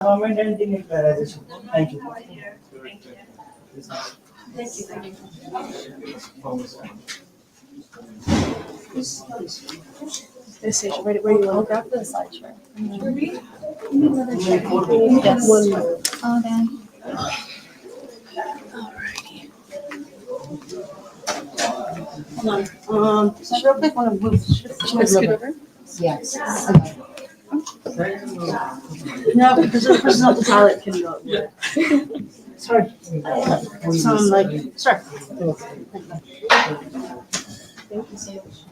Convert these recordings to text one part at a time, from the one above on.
Disarmament and De-Nuclearization. Thank you. This station, where do you want to grab the slide share? Yes. Oh, then. So real quick, want to move. Scoot over. Yes. No, because the person at the toilet can go. Sorry. Sound like, sorry. Thank you so much.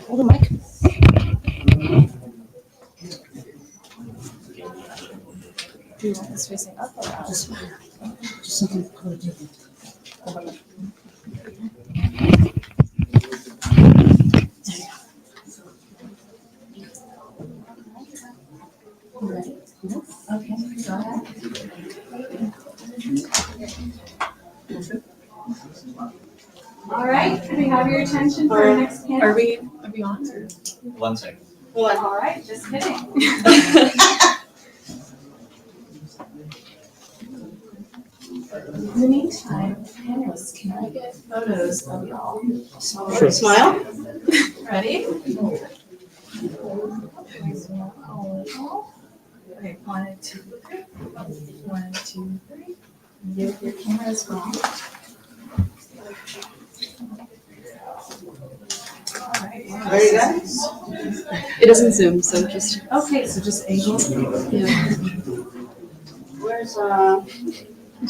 Hold the mic. Do you want this facing up or down? Just something totally different. Okay, go ahead. All right, can we have your attention for our next panel? Are we on? Or? 1 second. All right, just kidding. In the meantime, panelists, can I get photos of y'all? Sure. Smile. Ready? Okay, 1, 2, 3. 1, 2, 3. Your camera's wrong. All right. There you go. It doesn't zoom, so just Okay, so just angle. yeah. Where's,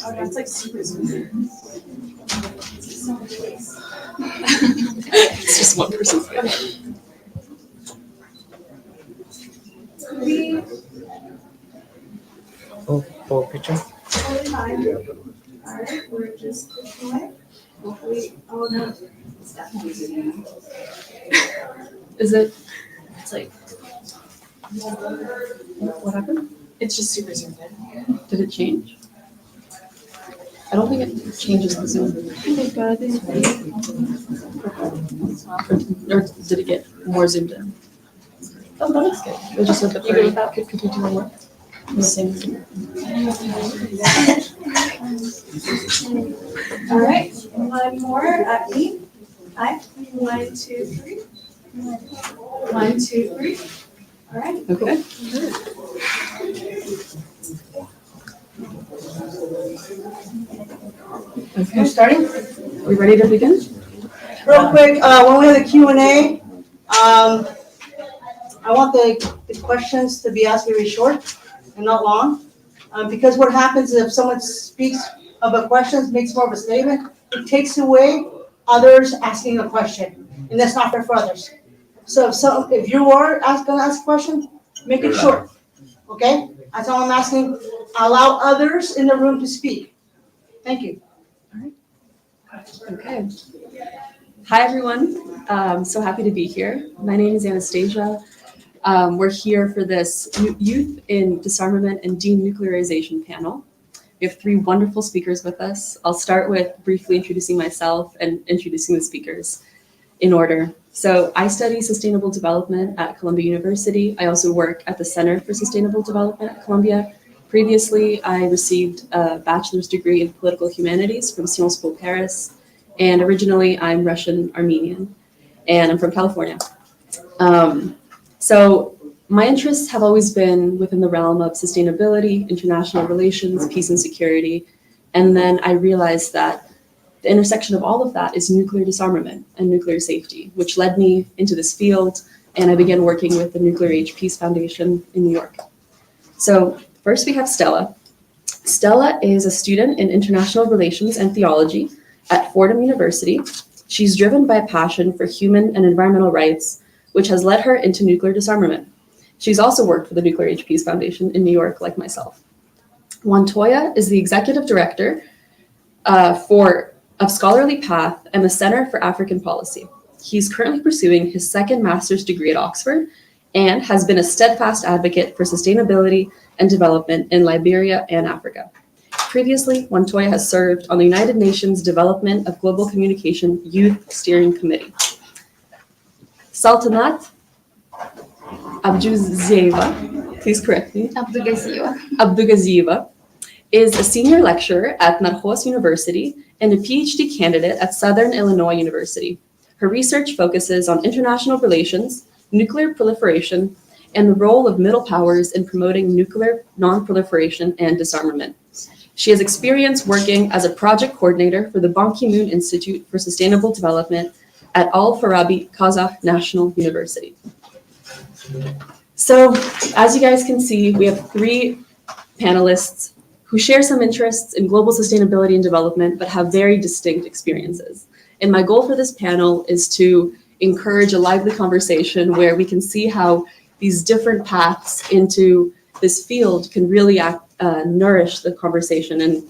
Oh, that's like super zoom. It's just one person's face. Oh, picture. Totally fine. All right, we're just pushing away. Hopefully, oh no, it's definitely zooming. Is it? It's like. What happened? It's just super zoomed in. Did it change? I don't think it changes the zoom. Or did it get more zoomed in? Oh, that looks good. It just looked up. You good with that? Could we do one more? The same zoom. All right, one more at me. Hi. 1, 2, 3. 1, 2, 3. All right. Okay. we're starting? Are we ready to begin? Real quick, when we have the Q&A, I want the questions to be asked very short and not long. Because what happens is if someone speaks of a question, makes more of a statement, it takes away others asking a question, and that's not fair for others. So if you are going to ask a question, make it short, okay? That's all I'm asking. Allow others in the room to speak. Thank you. Okay. Hi, everyone. So happy to be here. My name is Anastasia. We're here for this Youth in Disarmament and De-Nuclearization panel. We have 3 wonderful speakers with us. I'll start with briefly introducing myself and introducing the speakers in order. So I study sustainable development at Columbia University. I also work at the Center for Sustainable Development at Columbia. Previously, I received a bachelor's degree in political humanities from Sciences Po Paris. And originally, I'm Russian-Armenian, and I'm from California. So my interests have always been within the realm of sustainability, international relations, peace and security. And then I realized that the intersection of all of that is nuclear disarmament and nuclear safety, which led me into this field. And I began working with the Nuclear Age Peace Foundation in New York. So first we have Stella. Stella is a student in international relations and theology at Fordham University. She's driven by a passion for human and environmental rights, which has led her into nuclear disarmament. She's also worked for the Nuclear Age Peace Foundation in New York, like myself. Wantoya is the executive director of Scholarly Path and the Center for African Policy. He's currently pursuing his second master's degree at Oxford and has been a steadfast advocate for sustainability and development in Liberia and Africa. Previously, Montoya has served on the United Nations Development of Global Communication Youth Steering Committee. Saltanat Abdougazieva, please correct me. Abdougazieva is a senior lecturer at Narcos University and a PhD candidate at Southern Illinois University. Her research focuses on international relations, nuclear proliferation, and the role of middle powers in promoting nuclear non-proliferation and disarmament. She has experience working as a project coordinator for the Ban Ki-moon Institute for Sustainable Development at Al-Farabi Kazakh National University. So, as you guys can see, we have 3 panelists who share some interests in global sustainability and development, but have very distinct experiences. And my goal for this panel is to encourage a lively conversation where we can see how these different paths into this field can really nourish the conversation and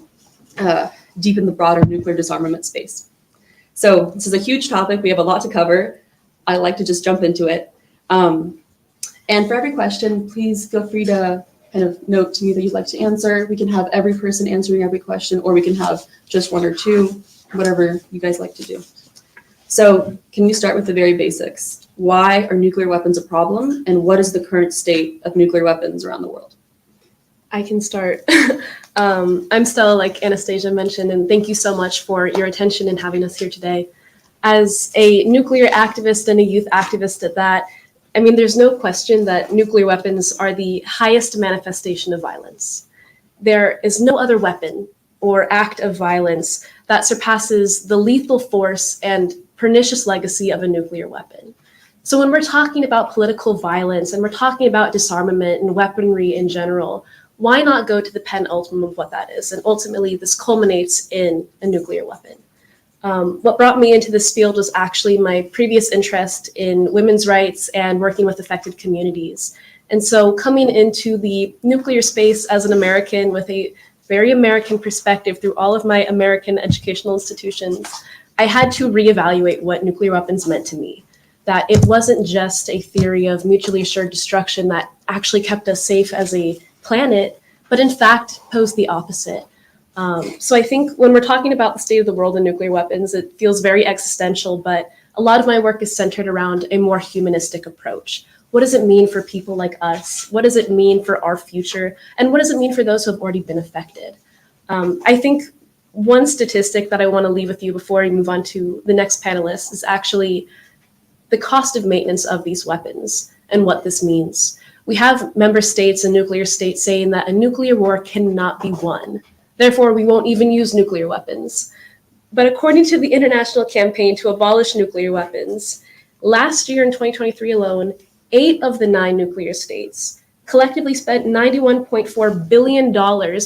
deepen the broader nuclear disarmament space. So this is a huge topic. We have a lot to cover. I like to just jump into it. And for every question, please feel free to kind of note to me that you'd like to answer. We can have every person answering every question, or we can have just 1 or 2, whatever you guys like to do. So can we start with the very basics? Why are nuclear weapons a problem, and what is the current state of nuclear weapons around the world? I can start. I'm Stella, like Anastasia mentioned, and thank you so much for your attention and having us here today. As a nuclear activist and a youth activist at that, I mean, there's no question that nuclear weapons are the highest manifestation of violence. There is no other weapon or act of violence that surpasses the lethal force and pernicious legacy of a nuclear weapon. So when we're talking about political violence and we're talking about disarmament and weaponry in general, why not go to the penultimate of what that is? And ultimately, this culminates in a nuclear weapon. What brought me into this field was actually my previous interest in women's rights and working with affected communities. And so coming into the nuclear space as an American with a very American perspective through all of my American educational institutions, I had to reevaluate what nuclear weapons meant to me. That it wasn't just a theory of mutually assured destruction that actually kept us safe as a planet, but in fact posed the opposite. So I think when we're talking about the state of the world and nuclear weapons, it feels very existential, but a lot of my work is centered around a more humanistic approach. What does it mean for people like us? What does it mean for our future? And what does it mean for those who have already been affected? I think one statistic that I want to leave with you before we move on to the next panelist is actually the cost of maintenance of these weapons and what this means. We have member states and nuclear states saying that a nuclear war cannot be won. Therefore, we won't even use nuclear weapons. But according to the International Campaign to Abolish Nuclear Weapons, last year in 2023 alone, 8 of the 9 nuclear states collectively spent $91.4 billion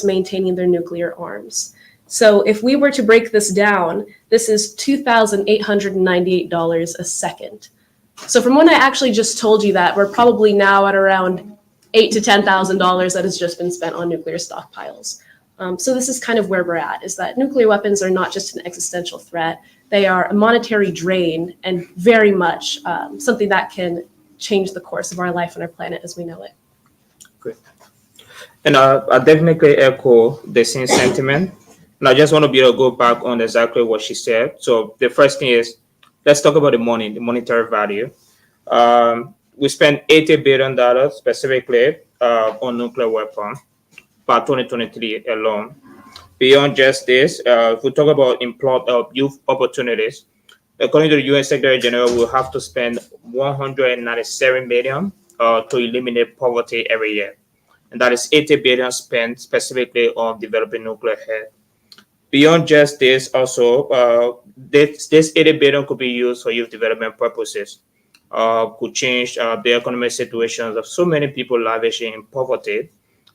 maintaining their nuclear arms. So if we were to break this down, this is $2,898 a second. So from when I actually just told you that, we're probably now at around $8,000 to $10,000 that has just been spent on nuclear stockpiles. So this is kind of where we're at, is that nuclear weapons are not just an existential threat. They are a monetary drain and very much something that can change the course of our life and our planet as we know it. Great. And I definitely echo the same sentiment. And I just want to be able to go back on exactly what she said. So the first thing is, let's talk about the money, the monetary value. We spent $80 billion specifically on nuclear weapons by 2023 alone. Beyond just this, if we talk about youth opportunities, according to the UN Secretary General, we'll have to spend $197 million to eliminate poverty every year. And that is $80 billion spent specifically on developing nuclear head. Beyond just this, also, this $80 billion could be used for youth development purposes, could change the economic situations of so many people languishing in poverty,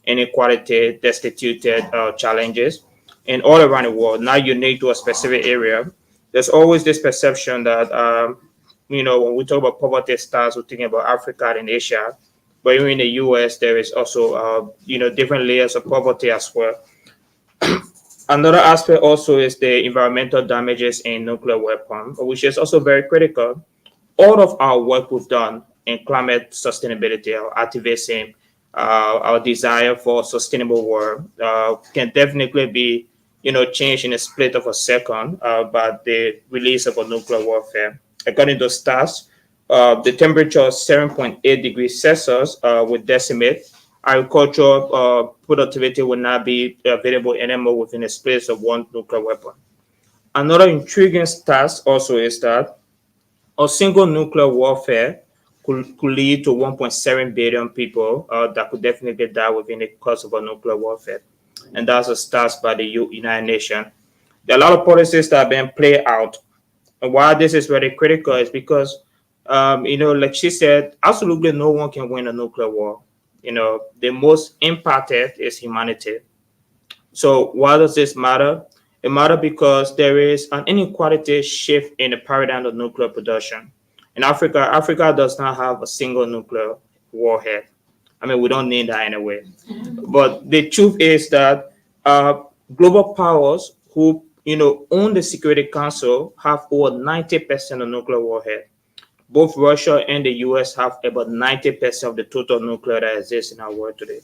inequality, destituted challenges, and all around the world, not unique to a specific area. There's always this perception that, when we talk about poverty stars, we're thinking about Africa and Asia, but even in the US, there is also, different layers of poverty as well. Another aspect also is the environmental damages in nuclear weapons, which is also very critical. all of our work we've done in climate sustainability, our activism, our desire for sustainable world can definitely be, changed in a split of a second by the release of a nuclear warfare. According to stats, the temperature of 7.8 degrees Celsius would decimate. Agricultural productivity will not be available anymore within a space of one nuclear weapon. Another intriguing stat also is that a single nuclear warfare could lead to 1.7 billion people that could definitely die within the course of a nuclear warfare. And that's a stats by the United Nations. There are a lot of policies that have been played out. And why this is very critical is because, like she said, absolutely no one can win a nuclear war. The most impacted is humanity. So why does this matter? It matters because there is an inequality shift in the paradigm of nuclear production. In Africa, Africa does not have a single nuclear warhead. I mean, we don't need that anyway. But the truth is that global powers who own the Security Council have over 90% of nuclear warhead. Both Russia and the US have about 90% of the total nuclear that exists in our world today.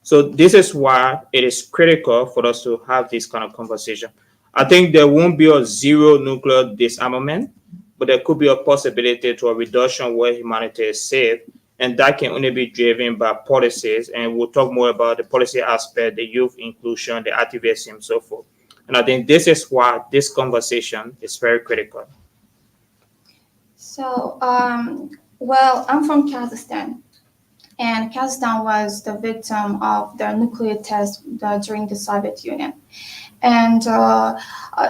So this is why it is critical for us to have this kind of conversation. I think there won't be a zero nuclear disarmament, but there could be a possibility to a reduction where humanity is safe, and that can only be driven by policies. And we'll talk more about the policy aspect, the youth inclusion, the activism, and so forth. And I think this is why this conversation is very critical. So, well, I'm from Kazakhstan. And Kazakhstan was the victim of the nuclear test during the Soviet Union, and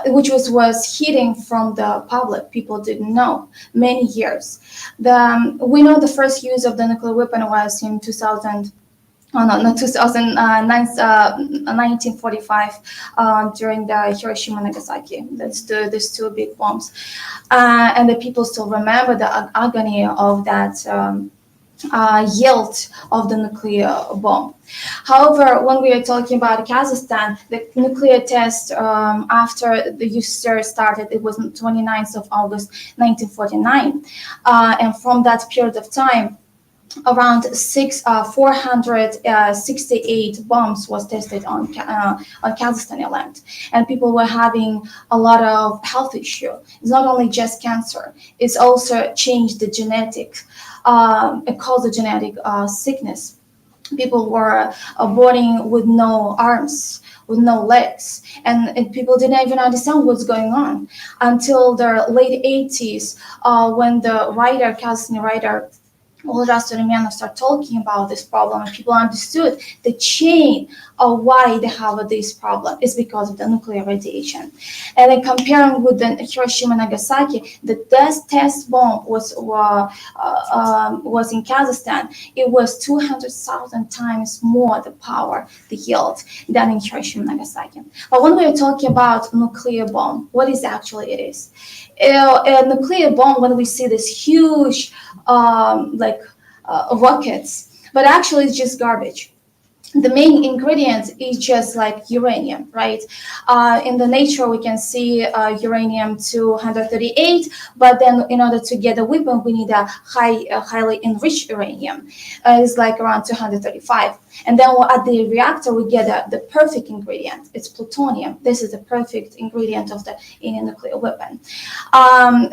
which was hidden from the public. People didn't know many years. We know the first use of the nuclear weapon was in 2000. Oh, no, not 2009, 1945, during the Hiroshima and Nagasaki. That's these two big bombs, and the people still remember the agony of that. Yield of the nuclear bomb. However, when we are talking about Kazakhstan, the nuclear test after the use started, it was on 29th of August 1949, and from that period of time, around 468 bombs was tested on Kazakhstani land, and people were having a lot of health issue. It's not only just cancer; it's also changed the genetic. It caused a genetic sickness. People were born with no arms, with no legs, and people didn't even understand what's going on until the late 80s, when the Kazakhstani writer Olga Surimenov started talking about this problem, and people understood the chain of why they have this problem is because of the nuclear radiation. And then comparing with the Hiroshima and Nagasaki, the test bomb was in Kazakhstan. It was 200,000 times more the power, the yield, than in Hiroshima and Nagasaki. But when we are talking about nuclear bomb, what is actually it is? A nuclear bomb, when we see this huge rockets, but actually it's just garbage. The main ingredient is just like uranium, right? In the nature, we can see uranium 238, but then in order to get a weapon, we need a highly enriched uranium. It's like around 235. And then at the reactor, we get the perfect ingredient. It's plutonium. This is the perfect ingredient in a nuclear weapon.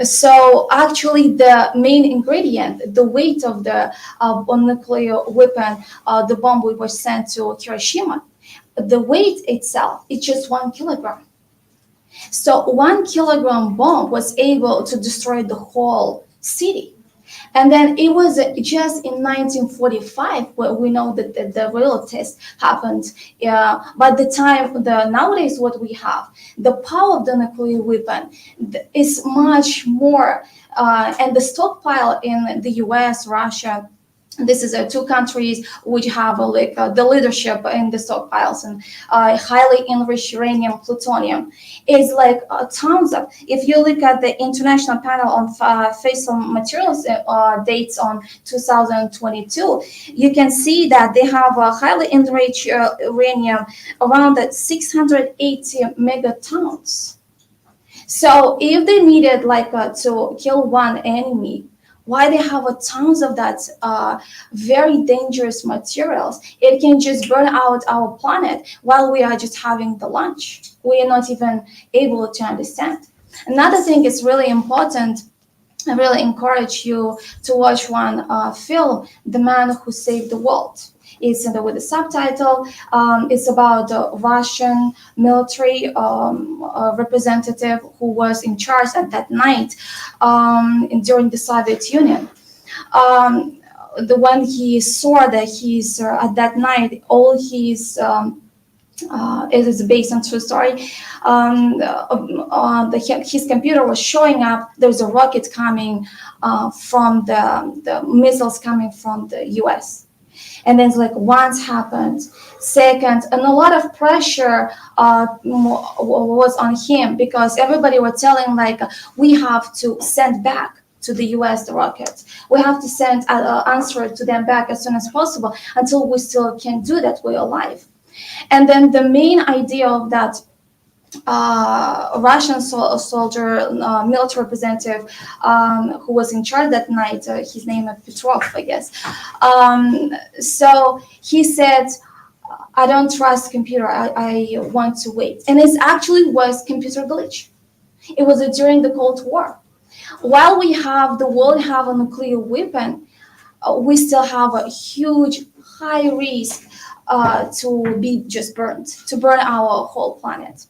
So actually, the main ingredient, the weight of the nuclear weapon, the bomb we were sent to Hiroshima, the weight itself is just 1 kilogram. So 1 kilogram bomb was able to destroy the whole city. And then it was just in 1945 where we know that the real test happened. By the time, nowadays what we have, the power of the nuclear weapon is much more, and the stockpile in the US, Russia, this is two countries which have the leadership in the stockpiles, and highly enriched uranium, plutonium is tons of. If you look at the International Panel on Fissile Materials dates on 2022, you can see that they have a highly enriched uranium around 680 megatons. So if they needed to kill one enemy, Why they have a tons of that very dangerous materials? It can just burn out our planet while we are just having the lunch. We are not even able to understand. Another thing is really important. I really encourage you to watch one film, The Man Who Saved the World. It's with a subtitle. It's about the Russian military representative who was in charge at that night during the Soviet Union. When he saw that at that night, all his it is based on true story. His computer was showing up. There's a rocket coming from the missiles coming from the U.S. And then it's like once happened, second, and a lot of pressure was on him because everybody was telling like we have to send back to the U.S. the rockets. We have to send an answer to them back as soon as possible. Until we still can do that, we're alive. And then the main idea of that Russian soldier, military representative who was in charge that night, his name is Petrov, I guess. So he said, I don't trust computer, I want to wait. And it actually was computer glitch. It was during the Cold War. While the world have a nuclear weapon, we still have a huge, high risk to be just burnt, to burn our whole planet.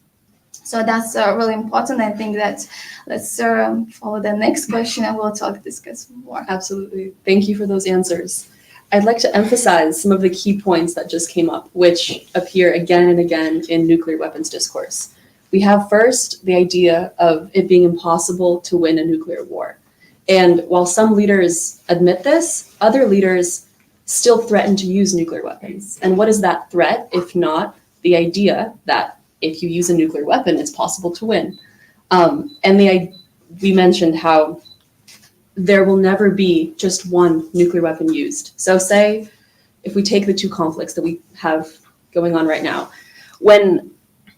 So that's really important. I think that let's follow the next question and we'll discuss more. Absolutely. Thank you for those answers. I'd like to emphasize some of the key points that just came up, which appear again and again in nuclear weapons discourse. We have first the idea of it being impossible to win a nuclear war. And while some leaders admit this, other leaders still threaten to use nuclear weapons. And what is that threat, if not the idea that if you use a nuclear weapon, it's possible to win? We mentioned how there will never be just one nuclear weapon used. So say, if we take the two conflicts that we have going on right now, when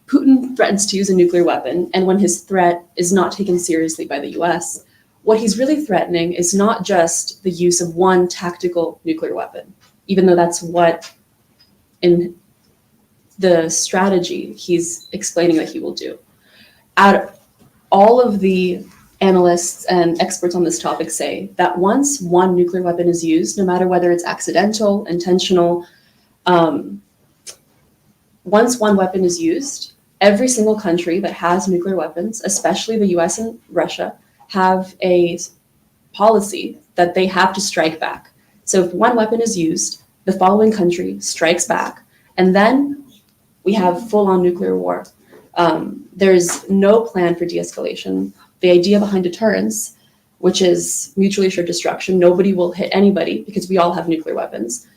Putin threatens to use a nuclear weapon, and when his threat is not taken seriously by the US, what he's really threatening is not just the use of one tactical nuclear weapon, even though that's what in the strategy he's explaining that he will do. All of the analysts and experts on this topic say that once one nuclear weapon is used, no matter whether it's accidental, intentional, once one weapon is used, every single country that has nuclear weapons, especially the US and Russia, have a policy that they have to strike back. So if one weapon is used, the following country strikes back, and then we have full-on nuclear war. There's no plan for de-escalation. The idea behind deterrence, which is mutually assured destruction, nobody will hit anybody because we all have nuclear weapons.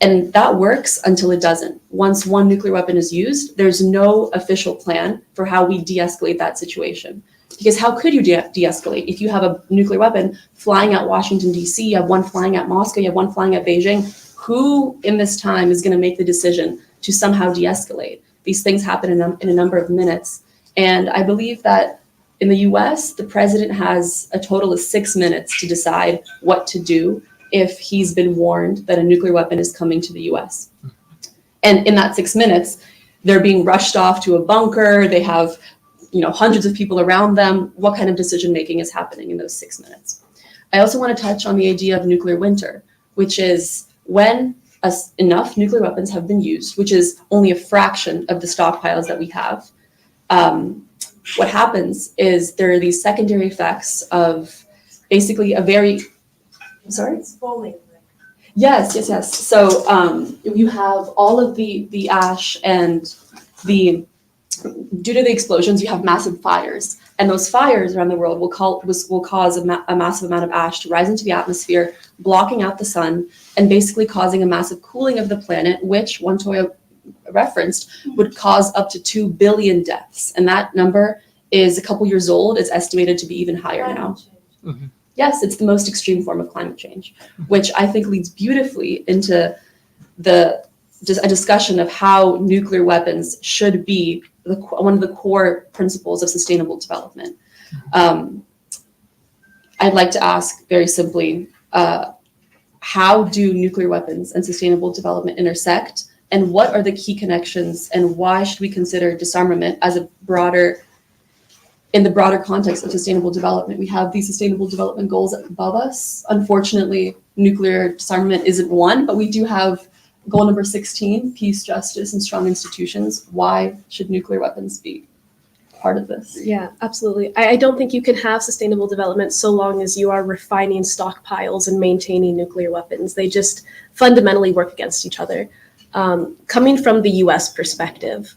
And that works until it doesn't. Once one nuclear weapon is used, there's no official plan for how we de-escalate that situation. Because how could you de-escalate if you have a nuclear weapon flying at Washington, D.C., you have one flying at Moscow, you have one flying at Beijing? Who in this time is going to make the decision to somehow de-escalate? These things happen in a number of minutes. And I believe that in the US, the president has a total of 6 minutes to decide what to do if he's been warned that a nuclear weapon is coming to the US. And in that 6 minutes, they're being rushed off to a bunker. They have, hundreds of people around them. What kind of decision-making is happening in those 6 minutes? I also want to touch on the idea of nuclear winter, which is when enough nuclear weapons have been used, which is only a fraction of the stockpiles that we have. What happens is there are these secondary effects of basically a very, sorry? It's falling. Yes. So you have all of the ash and due to the explosions, you have massive fires. And those fires around the world will cause a massive amount of ash to rise into the atmosphere, blocking out the sun, and basically causing a massive cooling of the planet, which Wantoya referenced would cause up to 2 billion deaths. And that number is a couple years old. It's estimated to be even higher now. Mm-hmm. Yes, it's the most extreme form of climate change, which I think leads beautifully into a discussion of how nuclear weapons should be one of the core principles of sustainable development. I'd like to ask very simply, how do nuclear weapons and sustainable development intersect? And what are the key connections? And why should we consider disarmament as in the broader context of sustainable development? We have these sustainable development goals above us. Unfortunately, nuclear disarmament isn't one, but we do have goal number 16, peace, justice, and strong institutions. Why should nuclear weapons be part of this? Yeah, absolutely. I don't think you can have sustainable development so long as you are refining stockpiles and maintaining nuclear weapons. They just fundamentally work against each other. Coming from the US perspective,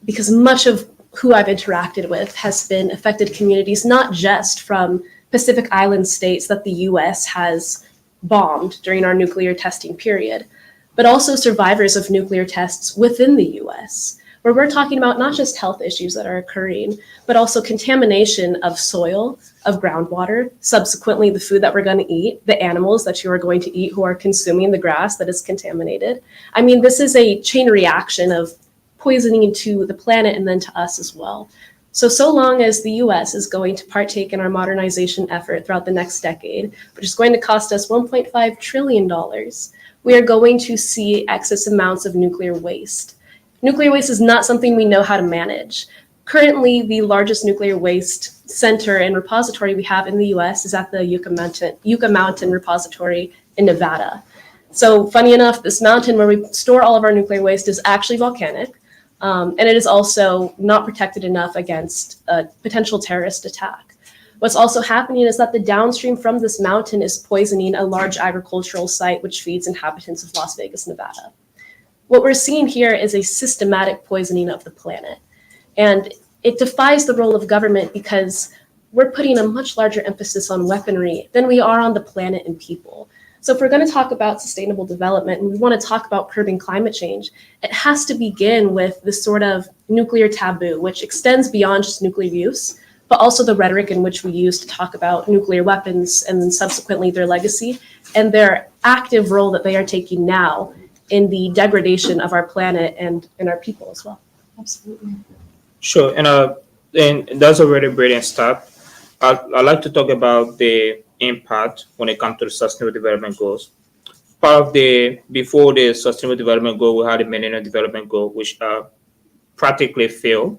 because much of who I've interacted with has been affected communities, not just from Pacific Island states that the US has bombed during our nuclear testing period, but also survivors of nuclear tests within the US, where we're talking about not just health issues that are occurring, but also contamination of soil, of groundwater, subsequently the food that we're going to eat, the animals that you are going to eat who are consuming the grass that is contaminated. I mean, this is a chain reaction of poisoning to the planet and then to us as well. So long as the US is going to partake in our modernization effort throughout the next decade, which is going to cost us $1.5 trillion, we are going to see excess amounts of nuclear waste. Nuclear waste is not something we know how to manage. Currently, the largest nuclear waste center and repository we have in the US is at the Yucca Mountain Repository in Nevada. So funny enough, this mountain where we store all of our nuclear waste is actually volcanic. And it is also not protected enough against a potential terrorist attack. What's also happening is that the downstream from this mountain is poisoning a large agricultural site which feeds inhabitants of Las Vegas, Nevada. What we're seeing here is a systematic poisoning of the planet. And it defies the role of government because we're putting a much larger emphasis on weaponry than we are on the planet and people. So if we're going to talk about sustainable development and we want to talk about curbing climate change, it has to begin with this sort of nuclear taboo, which extends beyond just nuclear use, but also the rhetoric in which we use to talk about nuclear weapons and then subsequently their legacy and their active role that they are taking now in the degradation of our planet and our people as well. Absolutely. Sure, and that's a really brilliant start. I'd like to talk about the impact when it comes to the Sustainable Development Goals. Before the Sustainable Development Goal, we had the Millennium Development Goal, which practically failed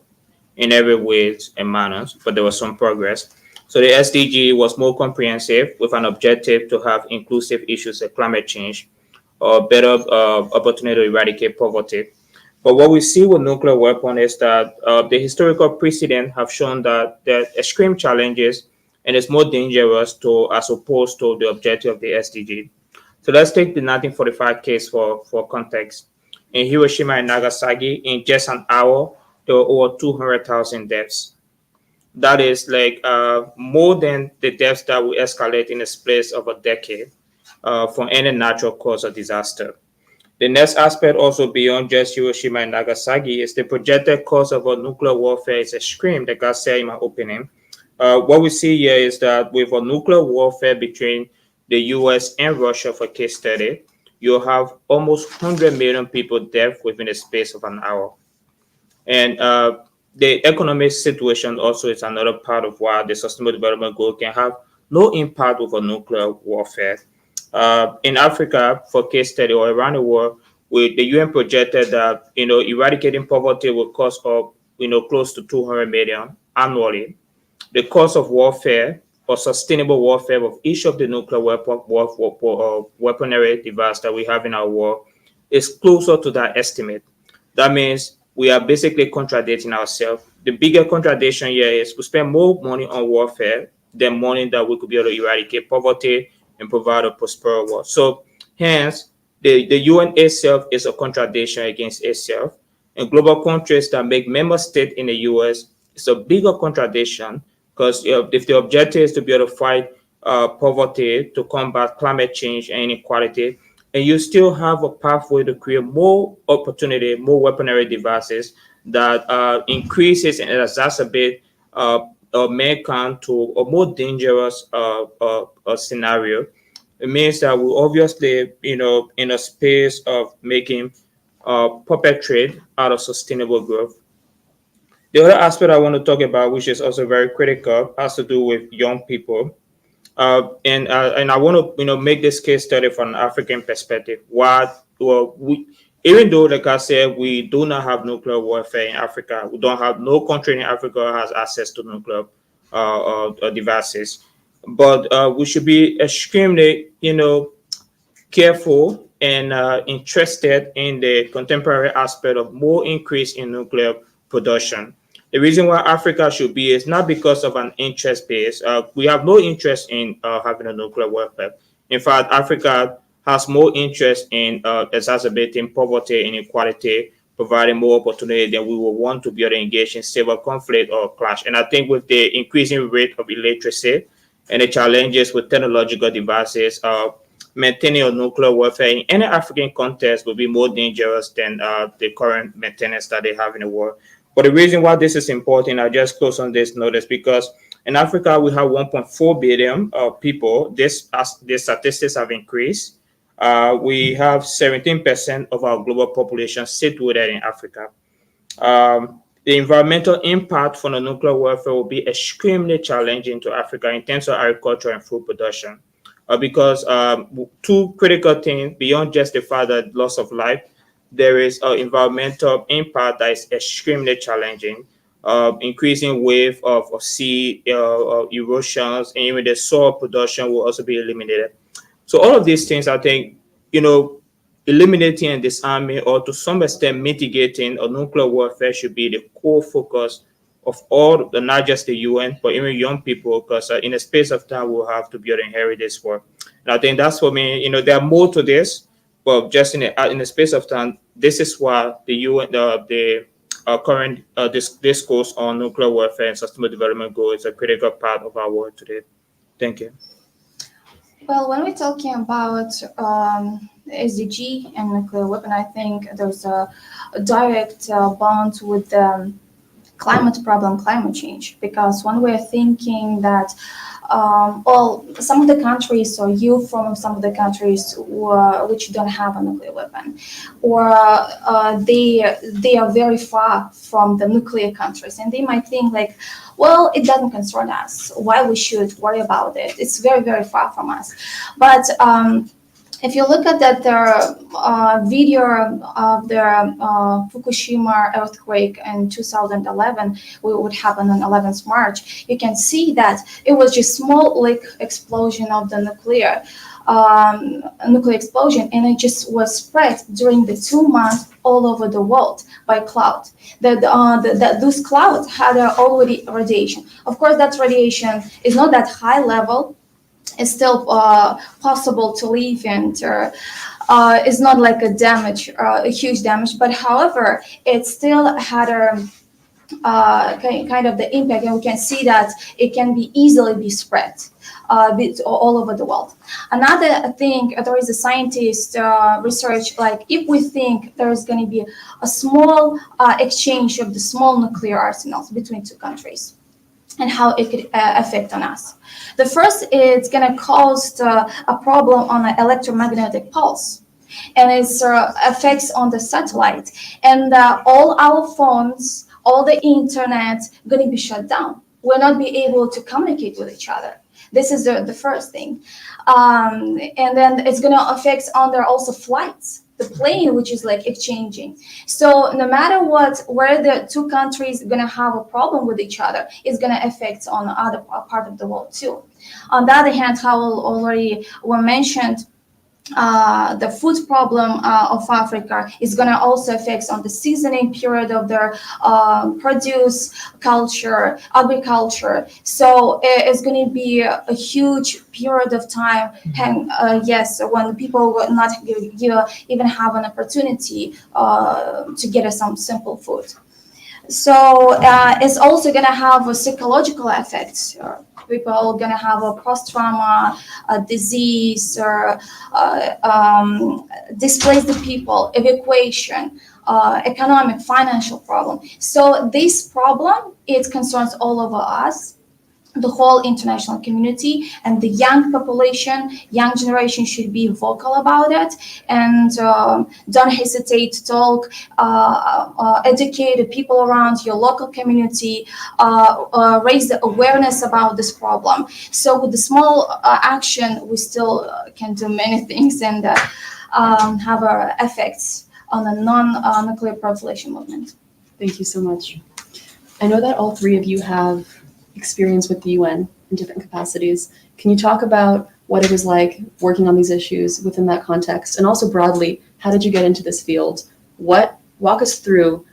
in every way and manners, but there was some progress. So the SDG was more comprehensive with an objective to have inclusive issues like climate change or better opportunity to eradicate poverty. But what we see with nuclear weapons is that the historical precedent have shown that there are extreme challenges and it's more dangerous as opposed to the objective of the SDG. So let's take the 1945 case for context. In Hiroshima and Nagasaki, in just an hour, there were over 200,000 deaths. That is like more than the deaths that will escalate in the space of a decade from any natural cause or disaster. The next aspect, also beyond just Hiroshima and Nagasaki, is the projected cost of a nuclear warfare is extreme, like I said in my opening. What we see here is that with a nuclear warfare between the US and Russia, for case study, you have almost 100 million people dead within the space of an hour. And the economic situation also is another part of why the Sustainable Development Goal can have no impact with a nuclear warfare. In Africa, for case study, or around the world, the UN projected that eradicating poverty will cost close to 200 million annually. The cost of warfare or sustainable warfare of each of the nuclear weaponry devices that we have in our war is closer to that estimate. That means we are basically contradicting ourselves. The bigger contradiction here is we spend more money on warfare than money that we could be able to eradicate poverty and provide a prosperous world. So hence, the UN itself is a contradiction against itself. And global countries that make member states in the US, it's a bigger contradiction because if the objective is to be able to fight poverty, to combat climate change and inequality, and you still have a pathway to create more opportunity, more weaponry devices that increases and exacerbate mankind to a more dangerous scenario. It means that we obviously, in a space of making puppet trade out of sustainable growth. The other aspect I want to talk about, which is also very critical, has to do with young people. And I want to make this case study from an African perspective. Even though, like I said, we do not have nuclear warfare in Africa, we don't have no country in Africa has access to nuclear devices, but we should be extremely careful and interested in the contemporary aspect of more increase in nuclear production. The reason why Africa should be is not because of an interest base. We have no interest in having a nuclear warfare. In fact, Africa has more interest in exacerbating poverty, inequality, providing more opportunity than we will want to be able to engage in civil conflict or clash. And I think with the increasing rate of illiteracy and the challenges with technological devices, maintaining a nuclear warfare in any African context will be more dangerous than the current maintenance that they have in the world. But the reason why this is important, I just close on this notice, because in Africa we have 1.4 billion people. The statistics have increased. We have 17% of our global population situated in Africa. The environmental impact from the nuclear warfare will be extremely challenging to Africa in terms of agriculture and food production. Because two critical things beyond just the fact that loss of life, there is an environmental impact that is extremely challenging. Increasing wave of sea erosions, and even the soil production will also be eliminated. So all of these things, I think, eliminating and disarming, or to some extent mitigating a nuclear warfare, should be the core focus of all, not just the UN, but even young people, because in a space of time, we'll have to be able to inherit this work. And I think that's for me, there are more to this, but just in a space of time, this is why the UN, the current discourse on nuclear warfare and sustainable development goals is a critical part of our work today. Thank you. Well, when we're talking about SDG and nuclear weapon, I think there's a direct bond with the climate problem, climate change, because when we're thinking that some of the countries, or you from some of the countries which don't have a nuclear weapon, or they are very far from the nuclear countries, and they might think like, well, it doesn't concern us, why we should worry about it, it's very, very far from us. But if you look at that video of the Fukushima earthquake in 2011, what happened on 11th March, you can see that it was just small explosion of the nuclear explosion, and it just was spread during the 2 months all over the world by cloud. Those clouds had already radiation. Of course, that radiation is not that high level. It's still possible to live, and it's not like a huge damage. But however, it still had a kind of the impact, and we can see that it can be easily spread all over the world. Another thing, there is a scientist research, like if we think there is going to be a small exchange of the small nuclear arsenals between two countries, and how it could affect on us. The first, it's going to cause a problem on an electromagnetic pulse, and its effects on the satellite, and all our phones, all the internet going to be shut down. We'll not be able to communicate with each other. This is the first thing. And then it's going to affect on their also flights, the plane, which is like exchanging. So no matter what, where the two countries going to have a problem with each other, it's going to affect on the other part of the world too. On the other hand, how already were mentioned, the food problem of Africa is going to also affect on the seasoning period of their produce, culture, agriculture. So it's going to be a huge period of time, and yes, when people will not even have an opportunity to get some simple food. So it's also going to have a psychological effects. People are going to have a post-trauma, a disease, or displaced people, evacuation, economic, financial problem. So this problem, it concerns all of us, the whole international community and the young population, young generation should be vocal about it, and don't hesitate to talk, educate the people around your local community, raise the awareness about this problem. So with the small action, we still can do many things and have effects on the non-nuclear proliferation movement. Thank you so much. I know that all three of you have experience with the UN in different capacities. Can you talk about what it was like working on these issues within that context? And also broadly, how did you get into this field? Walk us through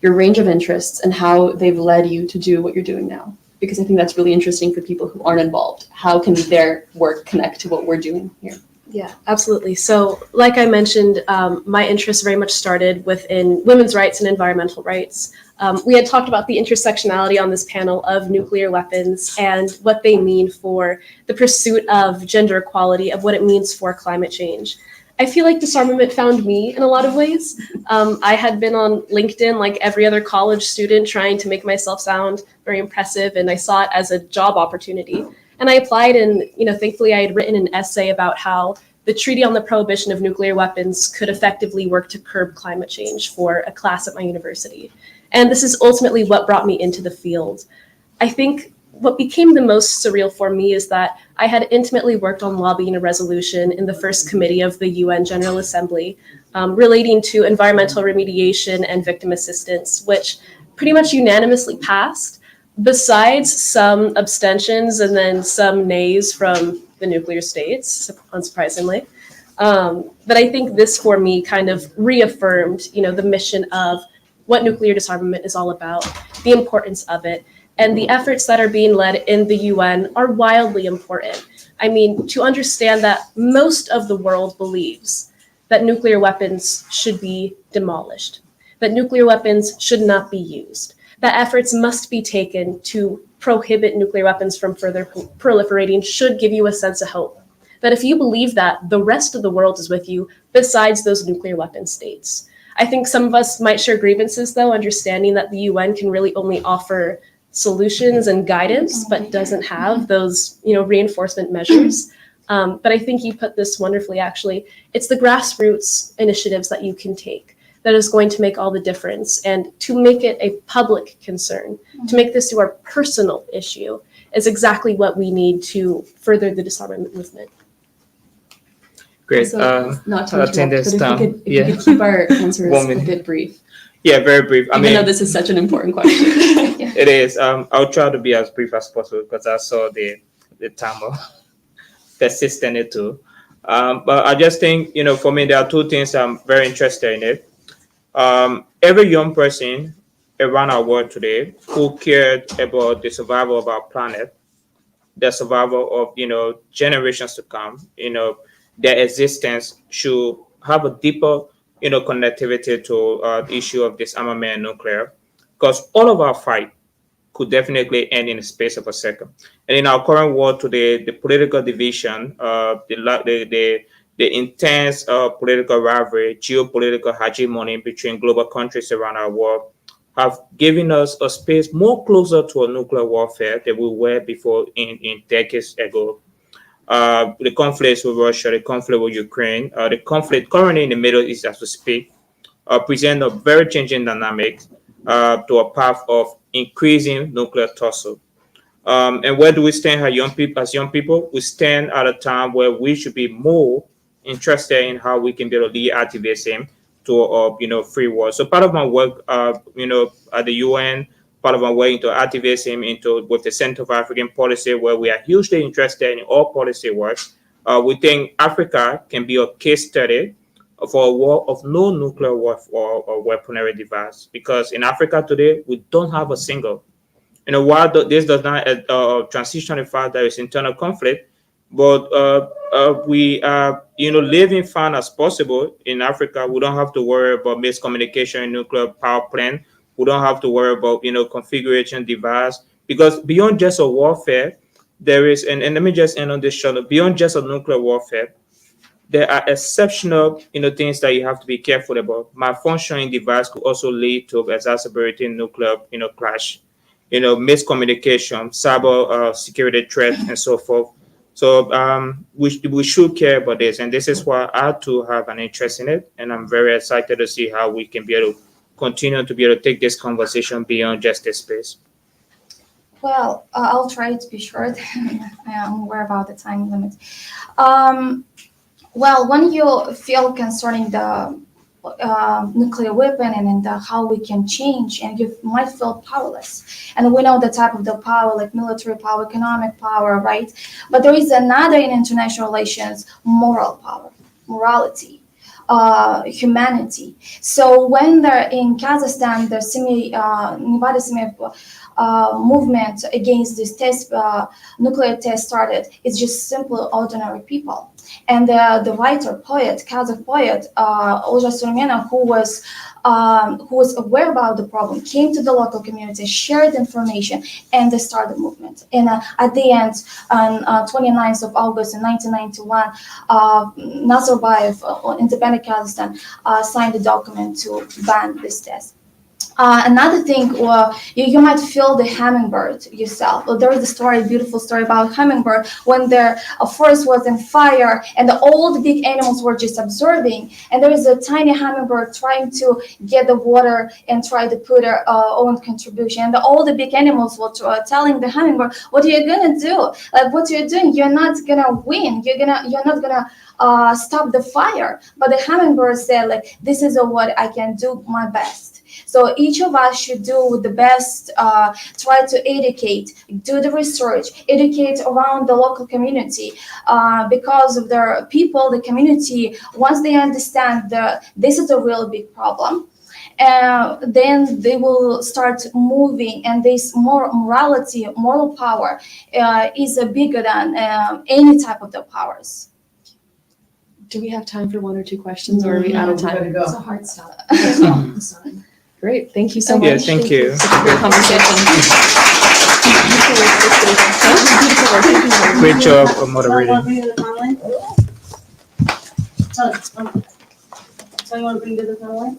your range of interests and how they've led you to do what you're doing now. Because I think that's really interesting for people who aren't involved. How can their work connect to what we're doing here? Yeah, absolutely. So like I mentioned, my interest very much started within women's rights and environmental rights. We had talked about the intersectionality on this panel of nuclear weapons and what they mean for the pursuit of gender equality, of what it means for climate change. I feel like disarmament found me in a lot of ways. I had been on LinkedIn like every other college student trying to make myself sound very impressive, and I saw it as a job opportunity. And I applied, and thankfully I had written an essay about how the Treaty on the Prohibition of Nuclear Weapons could effectively work to curb climate change for a class at my university. And this is ultimately what brought me into the field. I think what became the most surreal for me is that I had intimately worked on lobbying a resolution in the first committee of the UN General Assembly relating to environmental remediation and victim assistance, which pretty much unanimously passed, besides some abstentions and then some nays from the nuclear states, unsurprisingly. But I think this for me kind of reaffirmed, the mission of what nuclear disarmament is all about, the importance of it, and the efforts that are being led in the UN are wildly important. I mean, to understand that most of the world believes that nuclear weapons should be demolished, that nuclear weapons should not be used, that efforts must be taken to prohibit nuclear weapons from further proliferating should give you a sense of hope. That if you believe that, the rest of the world is with you besides those nuclear weapon states. I think some of us might share grievances, though, understanding that the UN can really only offer solutions and guidance, but doesn't have those, reinforcement measures. But I think you put this wonderfully, actually. It's the grassroots initiatives that you can take that is going to make all the difference. And to make it a public concern, to make this to our personal issue, is exactly what we need to further the disarmament movement. Great. So, not to I think interrupt, that's but if you could keep our answers 1 a minute. bit brief. Yeah, very brief. Even though this is such an important question. It is. I'll try to be as brief as possible because I saw the timer persistent it too. But I just think, for me, there are two things I'm very interested in it. Every young person around our world today who cared about the survival of our planet, the survival of, generations to come, their existence should have a deeper, connectivity to the issue of disarmament and nuclear, because all of our fight could definitely end in the space of a second. And in our current world today, the political division, the intense political rivalry, geopolitical hegemony between global countries around our world have given us a space more closer to a nuclear warfare than we were before in decades ago. The conflicts with Russia, the conflict with Ukraine, the conflict currently in the Middle East as we speak, present a very changing dynamic to a path of increasing nuclear tussle. And where do we stand as young people? As young people, we stand at a time where we should be more interested in how we can build a lead activism to free world. So part of my work, at the UN, part of my work into activism into with the Center for African Policy, where we are hugely interested in all policy work. We think Africa can be a case study for a war of no nuclear warfare or weaponry device, because in Africa today we don't have a single. While this does not transition the fact that it's internal conflict, but we are, living fine as possible in Africa. We don't have to worry about miscommunication in nuclear power plant. We don't have to worry about, configuration device, because beyond just a warfare, there is, and let me just end on this short, beyond just a nuclear warfare, there are exceptional, things that you have to be careful about. Malfunctioning device could also lead to exacerbating nuclear, clash. miscommunication, cyber security threat, and so forth. So we should care about this, and this is why I too have an interest in it, and I'm very excited to see how we can be able to continue to be able to take this conversation beyond just this space. Well, I'll try to be short. I'm aware about the time limit. Well, when you feel concerning the nuclear weapon and how we can change, and you might feel powerless. And we know the type of the power, like military power, economic power, right? But there is another in international relations, moral power, morality. Humanity. So when they're in Kazakhstan, the Nevada movement against this nuclear test started. It's just simple, ordinary people. And the writer, poet, Kazakh poet, Olja Surmena, who was aware about the problem, came to the local community, shared information, and they started the movement. And at the end, on 29th of August in 1991, Nazarbayev, independent Kazakhstan, signed a document to ban this test. Another thing, you might feel the hummingbird yourself. Well, there is a story, beautiful story about hummingbird when their forest was in fire and all the big animals were just observing. And there is a tiny hummingbird trying to get the water and try to put her own contribution. And all the big animals were telling the hummingbird, "What are you gonna do? Like, what you're doing? You're not gonna win. You're not gonna stop the fire." But the hummingbird said, like, "This is what I can do my best." So each of us should do the best, try to educate, do the research, educate around the local community, because of the people, the community, once they understand that this is a real big problem, then they will start moving, and this morality, moral power is bigger than any type of the powers. Do we have time for one or two questions, or are we out of time? It's a hard stop. Great, thank you so much. Yeah, thank you. Such a great conversation. Great job of moderating. So you want to bring to the front line?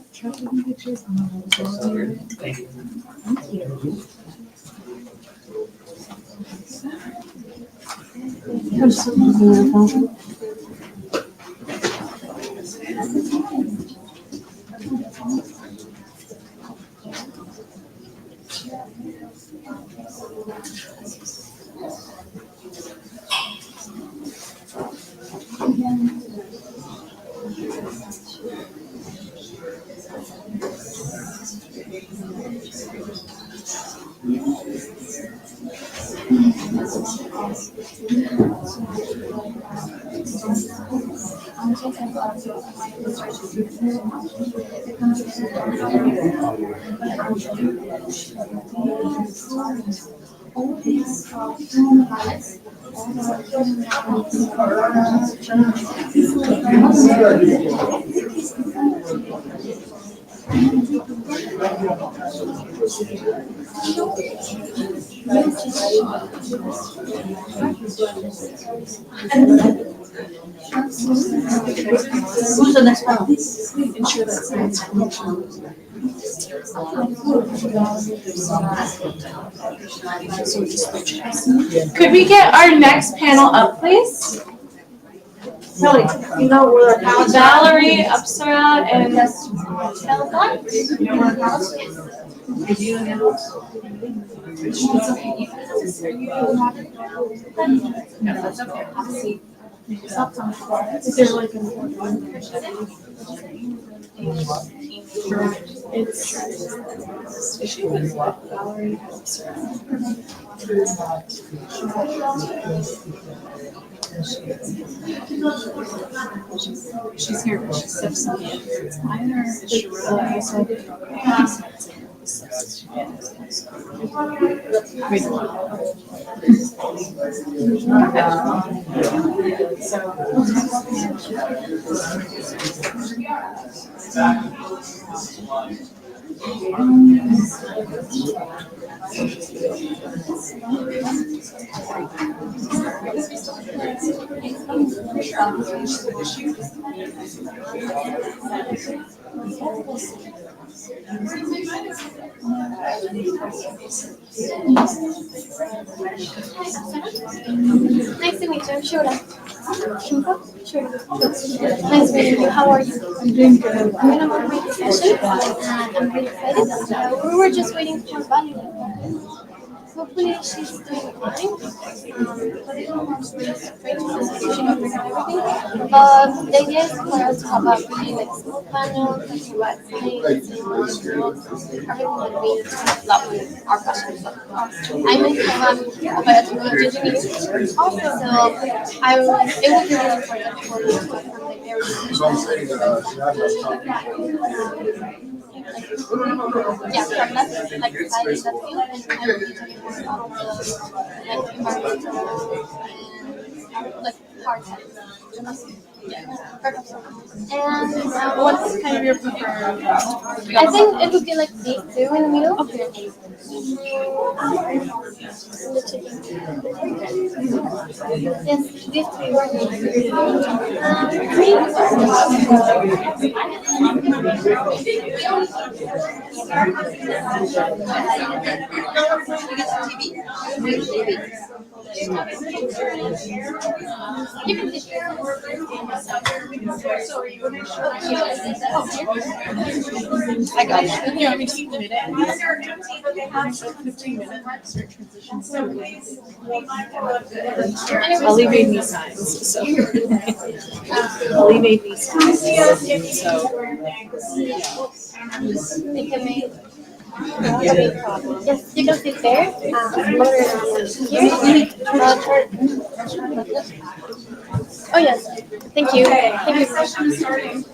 Who's the next panel? Ensure that science Could we get our next panel up, please? Kelly, you know where our panel Valerie, Upsara, and Telephone? No, that's okay. Is there like an it's issue with Valerie. She's here, but she steps in the end. It's minor, it's Nice to meet you. I'm Shura. Shura. Nice meeting you. How are you? I'm doing good. I'm gonna moderate the session, and I'm really excited. We were just waiting for Valerie. Hopefully she's doing fine. But I don't want to really straight to the solution of everything. The idea is for us to have a really like small panel, talking about science and everything that we love with our customers. I'm a biotechnology engineer, so it would be really important for you to start from the very yeah, from that like side in that field, and I will be talking more about the like environmental and like hard science. Yeah, perfect. And what's kind of your preferred? I think it would be like these two in the middle. Okay. Yes, these you can see. I got it. You want me to submit it? 15 minutes. Start transitions. Ali made me signs, so Ali made me signs. So Think of me. Yes, you can sit there. Oh yes, thank you. Thank you.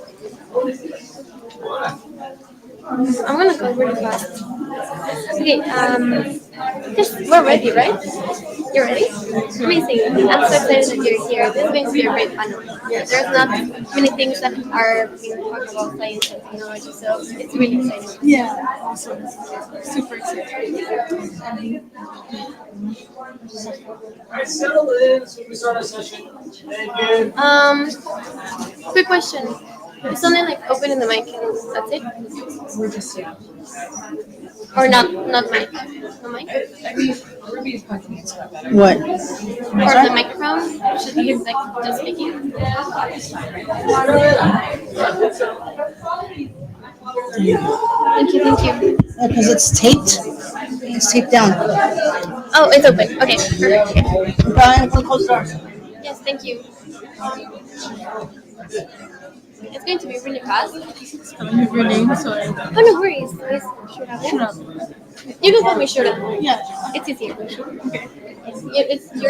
I'm gonna go really fast. Okay, just we're ready, right? You're ready? Amazing. I'm so excited that you're here. This is going to be a great panel. There's not many things that are being talked about science and technology, so it's really exciting. yeah, awesome. Super excited. Alright, settle in, so we start our session. Thank you. Quick question. It's only like opening the mic and that's it? We're just Or not mic? No mic? I mean, Ruby's talking into that better. What? Or the microphone? Should be like just speaking? Thank you. Because it's taped. It's taped down. Oh, it's open. Okay, perfect. Okay. Brian, close the doors. Yes, thank you. It's going to be really fast. Spelling of your name, so I Oh, no worries. Please, Shura. You can call me Shura. yeah. It's easier. Okay. It's your